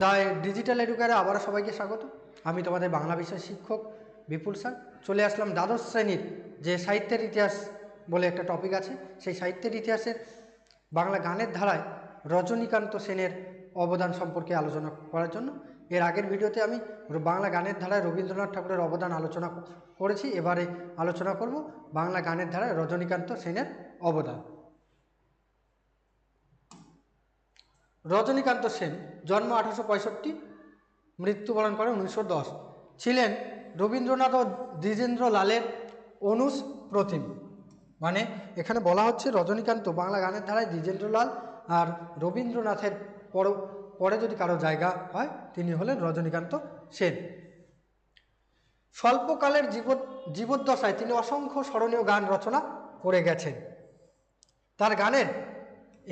তাই ডিজিটাল এডুকেয়ারে আবারও সবাইকে স্বাগত। আমি তোমাদের বাংলা বিষয় শিক্ষক বিপুল স্যার। চলে আসলাম দ্বাদশ শ্রেণীর যে সাহিত্যের ইতিহাস বলে একটা টপিক আছে, সেই সাহিত্যের ইতিহাসের বাংলা গানের ধারায় রজনীকান্ত সেনের অবদান সম্পর্কে আলোচনা করার জন্য। এর আগের ভিডিওতে আমি বাংলা গানের ধারায় রবীন্দ্রনাথ ঠাকুরের অবদান আলোচনা করেছি। এবারে আলোচনা করব বাংলা গানের ধারায় রজনীকান্ত সেনের অবদান। রজনীকান্ত সেন জন্ম 1865, মৃত্যুবরণ করেন 1910। ছিলেন রবীন্দ্রনাথ ও দ্বিজেন্দ্র লালের অনুজ প্রতিম। মানে এখানে বলা হচ্ছে রজনীকান্ত বাংলা গানের ধারায় দ্বিজেন্দ্রলাল আর রবীন্দ্রনাথের পরে যদি কারো জায়গা হয় তিনি হলেন রজনীকান্ত সেন। স্বল্পকালের জীবদ্দশায় তিনি অসংখ্য স্মরণীয় গান রচনা করে গেছেন। তার গানের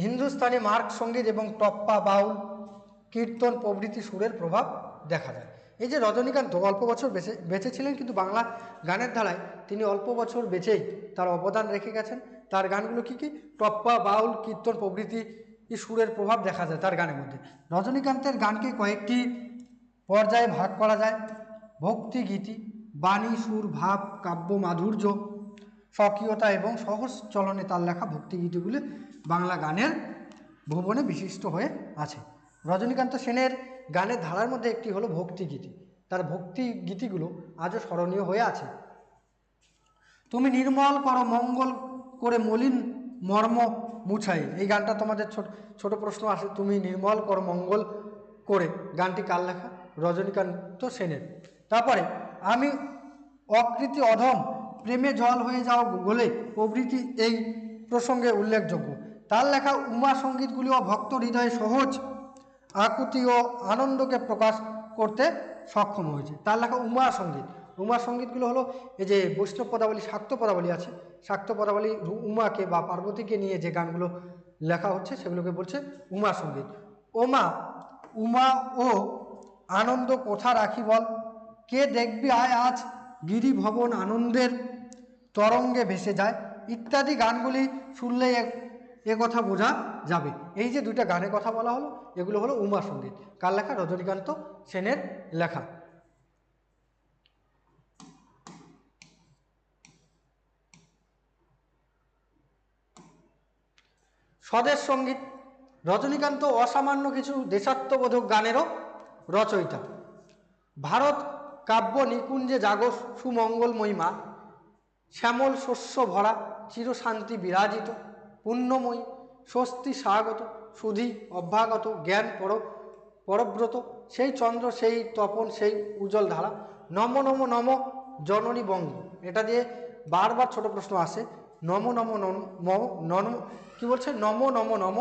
হিন্দুস্তানি মার্গ সঙ্গীত এবং টপ্পা, বাউল, কীর্তন প্রভৃতি সুরের প্রভাব দেখা যায়। এই যে রজনীকান্ত অল্প বছর বেঁচে ছিলেন, কিন্তু বাংলা গানের ধারায় তিনি অল্প বছর বেঁচেই তার অবদান রেখে গেছেন। তার গানগুলো কী কী? টপ্পা, বাউল, কীর্তন প্রভৃতি সুরের প্রভাব দেখা যায় তার গানের মধ্যে। রজনীকান্তের গানকে কয়েকটি পর্যায়ে ভাগ করা যায়: ভক্তি গীতি, বাণী, সুর, ভাব, কাব্য মাধুর্য, স্বকীয়তা এবং সহজ চলনে তার লেখা ভক্তিগীতিগুলি বাংলা গানের ভুবনে বিশিষ্ট হয়ে আছে। রজনীকান্ত সেনের গানের ধারার মধ্যে একটি হলো ভক্তিগীতি। তার ভক্তিগীতিগুলো আজও স্মরণীয় হয়ে আছে। তুমি নির্মল করো মঙ্গল করে মলিন মর্ম মুছাই, এই গানটা তোমাদের ছোট প্রশ্ন আসে। তুমি নির্মল করো মঙ্গল করে, গানটি কার লেখা? রজনীকান্ত সেনের। তারপরে আমি অকৃতি অধম, প্রেমে জল হয়ে যাও বলে প্রভৃতি এই প্রসঙ্গে উল্লেখযোগ্য। তার লেখা উমা সঙ্গীতগুলিও ভক্ত হৃদয়ে সহজ আকুতি ও আনন্দকে প্রকাশ করতে সক্ষম হয়েছে। তার লেখা উমা সঙ্গীত, উমা সঙ্গীতগুলো হলো এই যে বৈষ্ণব পদাবলী, শাক্ত পদাবলী আছে, শাক্ত পদাবলী উমাকে বা পার্বতীকে নিয়ে যে গানগুলো লেখা হচ্ছে সেগুলোকে বলছে উমা সঙ্গীত। ওমা উমা ও আনন্দ কোথা রাখি বল, কে দেখবি আয় আজ গিরি ভবন আনন্দের তরঙ্গে ভেসে যায়, ইত্যাদি গানগুলি শুনলেই এ কথা বোঝা যাবে। এই যে দুইটা গানের কথা বলা হলো, এগুলো হলো উমা সঙ্গীত। কার লেখা? রজনীকান্ত সেনের লেখা। স্বদেশ সঙ্গীত, রজনীকান্ত অসামান্য কিছু দেশাত্মবোধক গানেরও রচয়িতা। ভারত কাব্য নিকুঞ্জে জাগো সুমঙ্গল মহিমা, শ্যামল শস্য ভরা চিরশান্তি বিরাজিত, পুণ্যময়ী স্বস্তি স্বাগত, সুধি অভ্যাগত, জ্ঞান পরব্রত, সেই চন্দ্র সেই তপন সেই উজ্জ্বল ধারা, নম নম নম জননী বঙ্গ। এটা দিয়ে বারবার ছোট প্রশ্ন আসে। নম নম নম কি বলছে? নম নম নম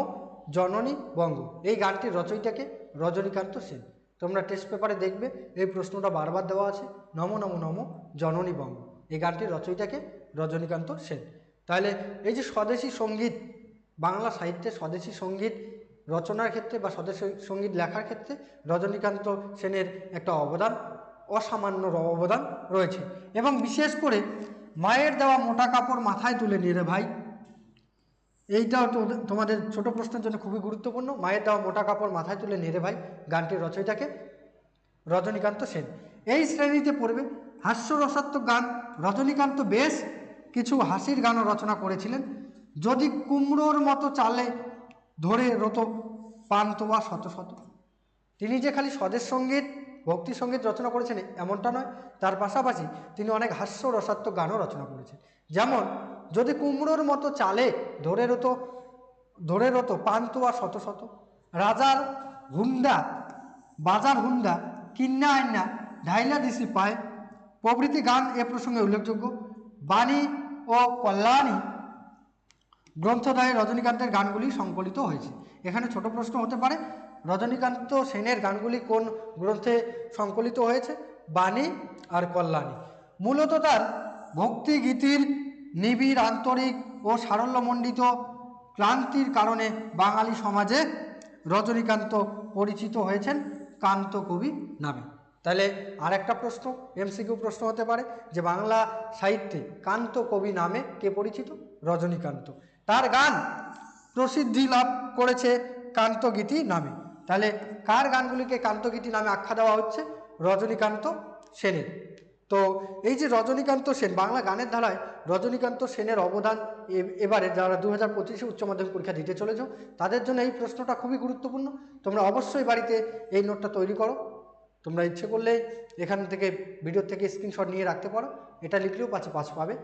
জননী বঙ্গ। এই গানটির রচয়িতাকে? রজনীকান্ত সেন। তোমরা টেস্ট পেপারে দেখবে এই প্রশ্নটা বারবার দেওয়া আছে, নম নম নম জননী বঙ্গ। এই গানটির রচয়িতাকে? রজনীকান্ত সেন। তাহলে এই যে স্বদেশী সঙ্গীত, বাংলা সাহিত্যে স্বদেশী সঙ্গীত রচনার ক্ষেত্রে বা স্বদেশী সঙ্গীত লেখার ক্ষেত্রে রজনীকান্ত সেনের একটা অবদান, অসামান্য অবদান রয়েছে। এবং বিশেষ করে মায়ের দেওয়া মোটা কাপড় মাথায় তুলে নিয়ে রে ভাই, এইটাও তোমাদের ছোট প্রশ্নের জন্য খুবই গুরুত্বপূর্ণ। মায়ের দেওয়া মোটা কাপড় মাথায় তুলে নিয়ে রে ভাই, গানটির রচয়িতাকে? রজনীকান্ত সেন। এই শ্রেণীতে পড়বে হাস্যরসাত্মক গান। রজনীকান্ত বেশ কিছু হাসির গানও রচনা করেছিলেন। যদি কুমড়োর মতো চালে ধরে রত পান্তোয়া শত শত। তিনি যে খালি স্বদেশ সঙ্গীত, ভক্তি সঙ্গীত রচনা করেছেন এমনটা নয়, তার পাশাপাশি তিনি অনেক হাস্যরসাত্মক গানও রচনা করেছেন। যেমন যদি কুমড়োর মতো চালে ধরে রত পান্তোয়া শত শত, রাজার হুন্ডা বাজার হুন্ডা কিন্না আইনা ঢাইলা দিছি পায় প্রভৃতি গান এ প্রসঙ্গে উল্লেখযোগ্য। বাণী ও কল্যাণী গ্রন্থদ্বয়ে রজনীকান্তের গানগুলি সংকলিত হয়েছে। এখানে ছোট প্রশ্ন হতে পারে, রজনীকান্ত সেনের গানগুলি কোন গ্রন্থে সংকলিত হয়েছে? বাণী আর কল্যাণী। মূলত তার ভক্তিগীতির নিবিড় আন্তরিক ও সারল্যমণ্ডিত ক্লান্তির কারণে বাঙালি সমাজে রজনীকান্ত পরিচিত হয়েছেন কান্ত কবি নামে। তাহলে আর একটা প্রশ্ন, এমসিকিউ প্রশ্ন হতে পারে যে বাংলা সাহিত্যে কান্ত কবি নামে কে পরিচিত? রজনীকান্ত। তার গান প্রসিদ্ধি লাভ করেছে কান্তগীতি নামে। তাহলে কার গানগুলিকে কান্তগীতি নামে আখ্যা দেওয়া হচ্ছে? রজনীকান্ত সেনের। তো এই যে রজনীকান্ত সেন, বাংলা গানের ধারায় রজনীকান্ত সেনের অবদান এবারে যারা 2025 উচ্চ মাধ্যমিক পরীক্ষা দিতে চলেছ তাদের জন্য এই প্রশ্নটা খুবই গুরুত্বপূর্ণ। তোমরা অবশ্যই বাড়িতে এই নোটটা তৈরি করো। তোমরা ইচ্ছে করলে এখান থেকে ভিডিও থেকে স্ক্রিনশট নিয়ে রাখতে পারো, এটা লিখলেও পাস পাবে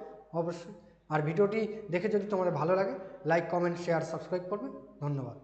অবশ্যই। আর ভিডিওটি দেখে যদি তোমাদের ভালো লাগে লাইক, কমেন্ট, শেয়ার, সাবস্ক্রাইব করবে। ধন্যবাদ।